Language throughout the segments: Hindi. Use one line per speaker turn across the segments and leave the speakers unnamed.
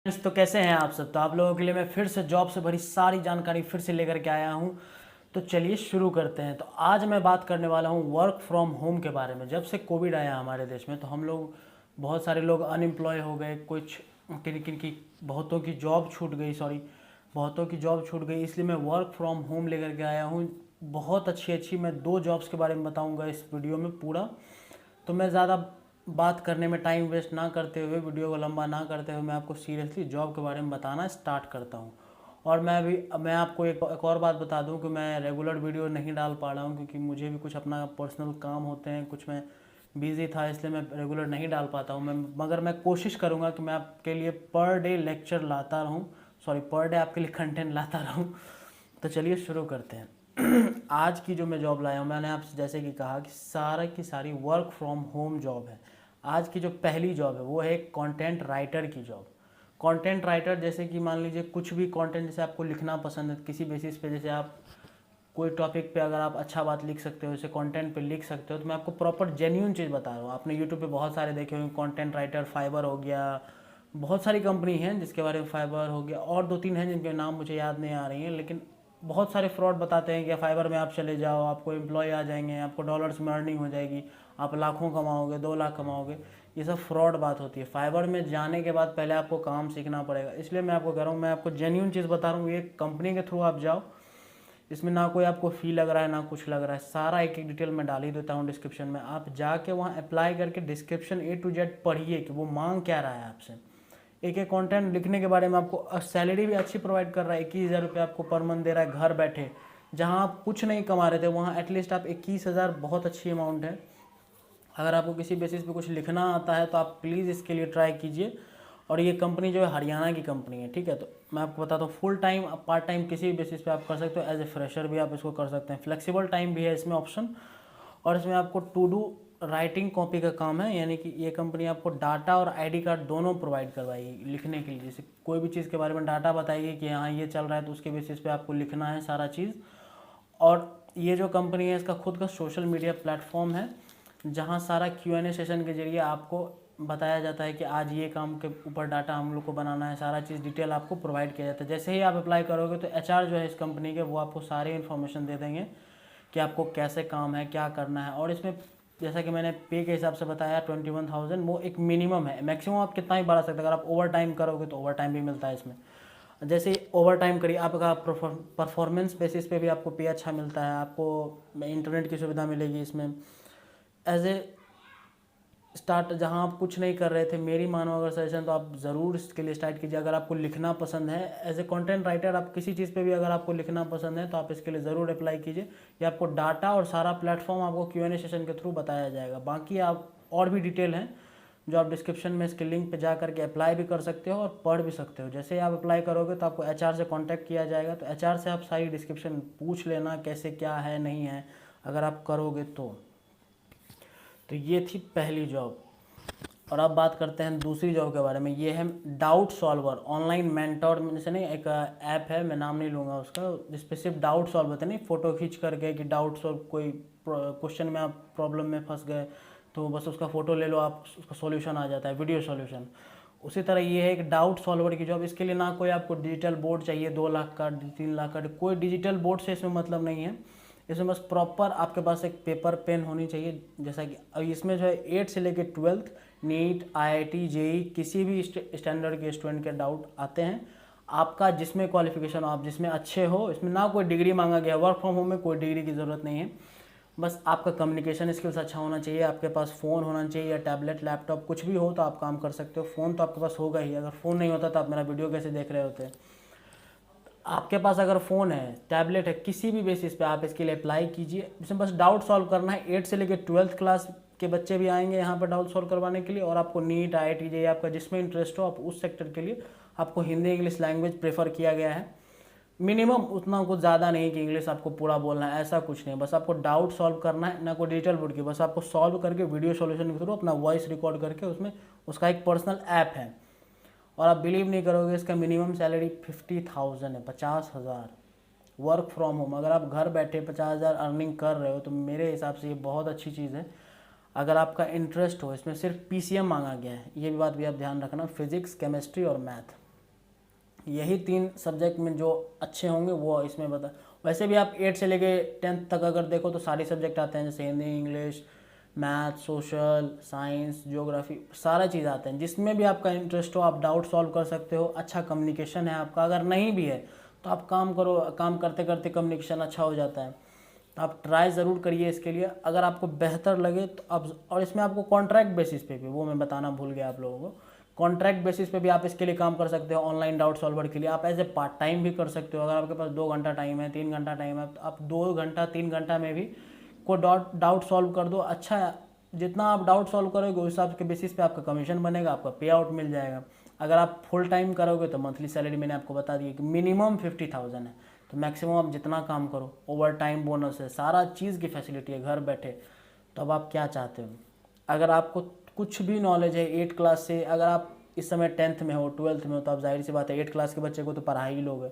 तो कैसे हैं आप सब। तो आप लोगों के लिए मैं फिर से जॉब से भरी सारी जानकारी फिर से लेकर के आया हूं। तो चलिए शुरू करते हैं। तो आज मैं बात करने वाला हूं वर्क फ्रॉम होम के बारे में। जब से कोविड आया हमारे देश में तो हम लोग बहुत सारे लोग अनएम्प्लॉय हो गए, कुछ किन किन की बहुतों की जॉब छूट गई, बहुतों की जॉब छूट गई। इसलिए मैं वर्क फ्रॉम होम लेकर के आया हूँ। बहुत अच्छी अच्छी मैं 2 जॉब्स के बारे में बताऊँगा इस वीडियो में पूरा। तो मैं ज़्यादा बात करने में टाइम वेस्ट ना करते हुए, वीडियो को लंबा ना करते हुए, मैं आपको सीरियसली जॉब के बारे में बताना स्टार्ट करता हूँ। और मैं आपको एक और बात बता दूं कि मैं रेगुलर वीडियो नहीं डाल पा रहा हूँ क्योंकि मुझे भी कुछ अपना पर्सनल काम होते हैं, कुछ मैं बिज़ी था, इसलिए मैं रेगुलर नहीं डाल पाता हूँ। मगर मैं कोशिश करूँगा कि मैं आपके लिए पर डे लेक्चर लाता रहूँ, पर डे आपके लिए कंटेंट लाता रहूँ। तो चलिए शुरू करते हैं। आज की जो मैं जॉब लाया हूँ, मैंने आपसे जैसे कि कहा कि सारा की सारी वर्क फ्रॉम होम जॉब है। आज की जो पहली जॉब है वो है कंटेंट राइटर की जॉब। कंटेंट राइटर जैसे कि मान लीजिए कुछ भी कंटेंट जैसे आपको लिखना पसंद है किसी बेसिस पे, जैसे आप कोई टॉपिक पे अगर आप अच्छा बात लिख सकते हो, जैसे कंटेंट पे लिख सकते हो, तो मैं आपको प्रॉपर जेन्यून चीज़ बता रहा हूँ। आपने यूट्यूब पे बहुत सारे देखे होंगे कंटेंट राइटर, फाइवर हो गया, बहुत सारी कंपनी हैं जिसके बारे में, फाइवर हो गया और 2-3 हैं जिनके नाम मुझे याद नहीं आ रही हैं, लेकिन बहुत सारे फ्रॉड बताते हैं कि फाइवर में आप चले जाओ, आपको एम्प्लॉय आ जाएंगे, आपको डॉलर्स में अर्निंग हो जाएगी, आप लाखों कमाओगे, 2 लाख कमाओगे। ये सब फ्रॉड बात होती है। फाइवर में जाने के बाद पहले आपको काम सीखना पड़ेगा। इसलिए मैं आपको कह रहा हूँ, मैं आपको जेन्यून चीज़ बता रहा हूँ। ये कंपनी के थ्रू आप जाओ, इसमें ना कोई आपको फ़ी लग रहा है ना कुछ लग रहा है। सारा एक एक डिटेल मैं डाल ही देता हूँ डिस्क्रिप्शन में। आप जाके वहाँ अप्लाई करके डिस्क्रिप्शन A to Z पढ़िए कि वो मांग क्या रहा है आपसे। एक एक कंटेंट लिखने के बारे में आपको सैलरी भी अच्छी प्रोवाइड कर रहा है। 21,000 रुपये आपको पर मंथ दे रहा है घर बैठे। जहाँ आप कुछ नहीं कमा रहे थे वहाँ एटलीस्ट आप 21,000 बहुत अच्छी अमाउंट है। अगर आपको किसी बेसिस पे कुछ लिखना आता है तो आप प्लीज़ इसके लिए ट्राई कीजिए। और ये कंपनी जो है हरियाणा की कंपनी है, ठीक है। तो मैं आपको बताता हूँ, फुल टाइम पार्ट टाइम किसी भी बेसिस पे आप कर सकते हो। एज ए फ्रेशर भी आप इसको कर सकते हैं। फ्लेक्सिबल टाइम भी है इसमें ऑप्शन। और इसमें आपको टू डू राइटिंग कॉपी का काम है, यानी कि ये कंपनी आपको डाटा और आईडी कार्ड दोनों प्रोवाइड करवाएगी लिखने के लिए। जैसे कोई भी चीज़ के बारे में डाटा बताइए कि हाँ ये चल रहा है, तो उसके बेसिस पे आपको लिखना है सारा चीज़। और ये जो कंपनी है इसका खुद का सोशल मीडिया प्लेटफॉर्म है, जहाँ सारा Q&A सेशन के जरिए आपको बताया जाता है कि आज ये काम के ऊपर डाटा हम लोग को बनाना है। सारा चीज़ डिटेल आपको प्रोवाइड किया जाता है। जैसे ही आप अप्लाई करोगे तो HR जो है इस कंपनी के, वो आपको सारी इन्फॉर्मेशन दे देंगे कि आपको कैसे काम है, क्या करना है। और इसमें जैसा कि मैंने पे के हिसाब से बताया 21,000 वो एक मिनिमम है। मैक्सिमम आप कितना ही बढ़ा सकते हैं। अगर आप ओवर टाइम करोगे तो ओवर टाइम भी मिलता है इसमें। जैसे ओवर टाइम करिए, आपका परफॉर्मेंस बेसिस पे भी आपको पे अच्छा मिलता है। आपको इंटरनेट की सुविधा मिलेगी इसमें। एज ए स्टार्ट, जहाँ आप कुछ नहीं कर रहे थे, मेरी मानो अगर सजेशन, तो आप ज़रूर इसके लिए स्टार्ट कीजिए। अगर आपको लिखना पसंद है एज ए कंटेंट राइटर, आप किसी चीज़ पे भी अगर आपको लिखना पसंद है तो आप इसके लिए ज़रूर अप्लाई कीजिए। ये आपको डाटा और सारा प्लेटफॉर्म आपको Q&A सेशन के थ्रू बताया जाएगा। बाकी आप और भी डिटेल हैं जो आप डिस्क्रिप्शन में इसके लिंक पे जा करके अप्लाई भी कर सकते हो और पढ़ भी सकते हो। जैसे ही आप अप्लाई करोगे तो आपको HR से कांटेक्ट किया जाएगा। तो HR से आप सारी डिस्क्रिप्शन पूछ लेना कैसे क्या है नहीं है, अगर आप करोगे तो ये थी पहली जॉब। और अब बात करते हैं दूसरी जॉब के बारे में। ये है डाउट सॉल्वर, ऑनलाइन मेंटोर से नहीं, एक ऐप है, मैं नाम नहीं लूँगा उसका, जिस पे सिर्फ डाउट सॉल्व होते नहीं, फ़ोटो खींच करके कि डाउट सॉल्व, कोई क्वेश्चन में आप प्रॉब्लम में फंस गए तो बस उसका फ़ोटो ले लो, आप उसका सॉल्यूशन आ जाता है, वीडियो सॉल्यूशन। उसी तरह ये है एक डाउट सॉल्वर की जॉब। इसके लिए ना कोई आपको डिजिटल बोर्ड चाहिए 2 लाख का, 3 लाख का, कोई डिजिटल बोर्ड से इसमें मतलब नहीं है। इसमें बस प्रॉपर आपके पास एक पेपर पेन होनी चाहिए। जैसा कि अब इसमें जो है 8 से लेकर 12 नीट, IIT, JEE किसी भी स्टैंडर्ड के स्टूडेंट के डाउट आते हैं। आपका जिसमें क्वालिफिकेशन हो, आप जिसमें अच्छे हो, इसमें ना कोई डिग्री मांगा गया। वर्क फ्रॉम होम में कोई डिग्री की ज़रूरत नहीं है। बस आपका कम्युनिकेशन स्किल्स अच्छा होना चाहिए, आपके पास फ़ोन होना चाहिए या टैबलेट, लैपटॉप, कुछ भी हो तो आप काम कर सकते हो। फ़ोन तो आपके पास होगा ही। अगर फ़ोन नहीं होता तो आप मेरा वीडियो कैसे देख रहे होते। आपके पास अगर फ़ोन है, टैबलेट है, किसी भी बेसिस पे आप इसके लिए अप्लाई कीजिए। इसमें बस डाउट सॉल्व करना है। 8 से लेकर 12th क्लास के बच्चे भी आएंगे यहाँ पर डाउट सॉल्व करवाने के लिए। और आपको नीट, IIT, JEE आपका जिसमें इंटरेस्ट हो, आप उस सेक्टर के लिए आपको हिंदी इंग्लिश लैंग्वेज प्रेफर किया गया है। मिनिमम उतना कुछ ज़्यादा नहीं कि इंग्लिश आपको पूरा बोलना है, ऐसा कुछ नहीं। बस आपको डाउट सॉल्व करना है, ना कोई डिजिटल बोर्ड की, बस आपको सॉल्व करके वीडियो सॉल्यूशन के थ्रू अपना वॉइस रिकॉर्ड करके उसमें उसका एक पर्सनल ऐप है। और आप बिलीव नहीं करोगे, इसका मिनिमम सैलरी 50,000 है, 50,000। वर्क फ्रॉम होम, अगर आप घर बैठे 50,000 अर्निंग कर रहे हो तो मेरे हिसाब से ये बहुत अच्छी चीज़ है। अगर आपका इंटरेस्ट हो, इसमें सिर्फ PCM मांगा गया है, ये भी बात भी आप ध्यान रखना, फिजिक्स, केमिस्ट्री और मैथ। यही 3 सब्जेक्ट में जो अच्छे होंगे वो इसमें बता। वैसे भी आप 8 से लेके 10th तक अगर देखो तो सारे सब्जेक्ट आते हैं, जैसे Hindi, English, math, social science, geography, सारा चीज़ आते हैं। जिसमें भी आपका इंटरेस्ट हो आप डाउट सॉल्व कर सकते हो। अच्छा कम्युनिकेशन है आपका, अगर नहीं भी है तो आप काम करो, काम करते करते कम्युनिकेशन अच्छा हो जाता है। तो आप ट्राई ज़रूर करिए इसके लिए, अगर आपको बेहतर लगे तो आप। और इसमें आपको कॉन्ट्रैक्ट बेसिस पे भी, वो मैं बताना भूल गया आप लोगों को, कॉन्ट्रैक्ट बेसिस पे भी आप इसके लिए काम कर सकते हो। ऑनलाइन डाउट सॉल्वर के लिए आप एज ए पार्ट टाइम भी कर सकते हो। अगर आपके पास 2 घंटा टाइम है, 3 घंटा टाइम है, तो आप 2 घंटा 3 घंटा में भी को डाउट सॉल्व कर दो। अच्छा, जितना आप डाउट सॉल्व करोगे उस हिसाब के बेसिस पे आपका कमीशन बनेगा, आपका पे आउट मिल जाएगा। अगर आप फुल टाइम करोगे तो मंथली सैलरी मैंने आपको बता दी कि मिनिमम 50,000 है। तो मैक्सिमम आप जितना काम करो, ओवर टाइम बोनस है, सारा चीज़ की फैसिलिटी है घर बैठे। तो अब आप क्या चाहते हो? अगर आपको कुछ भी नॉलेज है 8 क्लास से, अगर आप इस समय 10th में हो, 12th में हो, तो आप जाहिर सी बात है 8 क्लास के बच्चे को तो पढ़ा ही लोगे।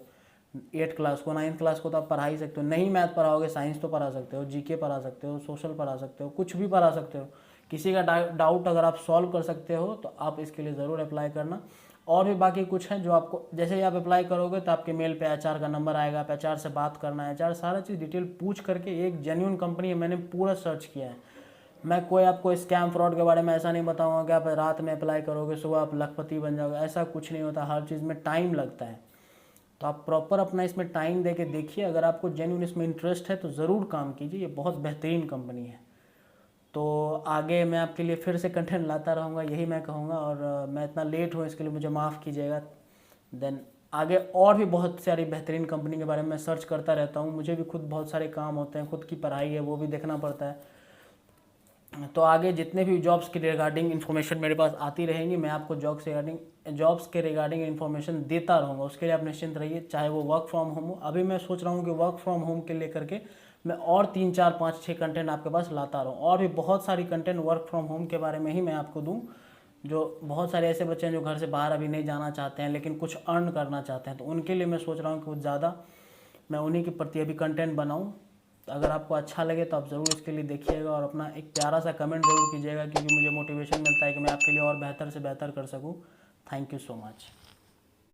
8 क्लास को, 9th क्लास को तो आप पढ़ा ही सकते हो। नहीं मैथ पढ़ाओगे, साइंस तो पढ़ा सकते हो, जीके पढ़ा सकते हो, सोशल पढ़ा सकते हो, कुछ भी पढ़ा सकते हो। किसी का डाउट अगर आप सॉल्व कर सकते हो तो आप इसके लिए ज़रूर अप्लाई करना। और भी बाकी कुछ है जो आपको, जैसे ही आप अप्लाई करोगे तो आपके मेल पे एचआर का नंबर आएगा, आप एचआर से बात करना है। एचआर सारा चीज़ डिटेल पूछ करके, एक जेन्युइन कंपनी है, मैंने पूरा सर्च किया है। मैं कोई आपको स्कैम फ्रॉड के बारे में ऐसा नहीं बताऊंगा कि आप रात में अप्लाई करोगे सुबह आप लखपति बन जाओगे, ऐसा कुछ नहीं होता। हर चीज़ में टाइम लगता है। तो आप प्रॉपर अपना इसमें टाइम दे के देखिए। अगर आपको जेन्युइन इसमें इंटरेस्ट है तो ज़रूर काम कीजिए, ये बहुत बेहतरीन कंपनी है। तो आगे मैं आपके लिए फिर से कंटेंट लाता रहूँगा, यही मैं कहूँगा। और मैं इतना लेट हूँ इसके लिए मुझे माफ़ कीजिएगा। देन आगे और भी बहुत सारी बेहतरीन कंपनी के बारे में मैं सर्च करता रहता हूँ। मुझे भी खुद बहुत सारे काम होते हैं, खुद की पढ़ाई है वो भी देखना पड़ता है। तो आगे जितने भी जॉब्स के रिगार्डिंग इन्फॉर्मेशन मेरे पास आती रहेंगी, मैं आपको जॉब्स के रिगार्डिंग इन्फॉर्मेशन देता रहूँगा। उसके लिए आप निश्चिंत रहिए, चाहे वो वर्क फ्रॉम होम हो। अभी मैं सोच रहा हूँ कि वर्क फ्रॉम होम के लेकर के मैं और 3 4 5 6 कंटेंट आपके पास लाता रहूँ। और भी बहुत सारी कंटेंट वर्क फ्रॉम होम के बारे में ही मैं आपको दूँ। जो बहुत सारे ऐसे बच्चे हैं जो घर से बाहर अभी नहीं जाना चाहते हैं लेकिन कुछ अर्न करना चाहते हैं, तो उनके लिए मैं सोच रहा हूँ कि कुछ ज़्यादा मैं उन्हीं के प्रति अभी कंटेंट बनाऊँ। तो अगर आपको अच्छा लगे तो आप ज़रूर इसके लिए देखिएगा और अपना एक प्यारा सा कमेंट ज़रूर कीजिएगा, क्योंकि मुझे मोटिवेशन मिलता है कि मैं आपके लिए और बेहतर से बेहतर कर सकूँ। Thank you so much.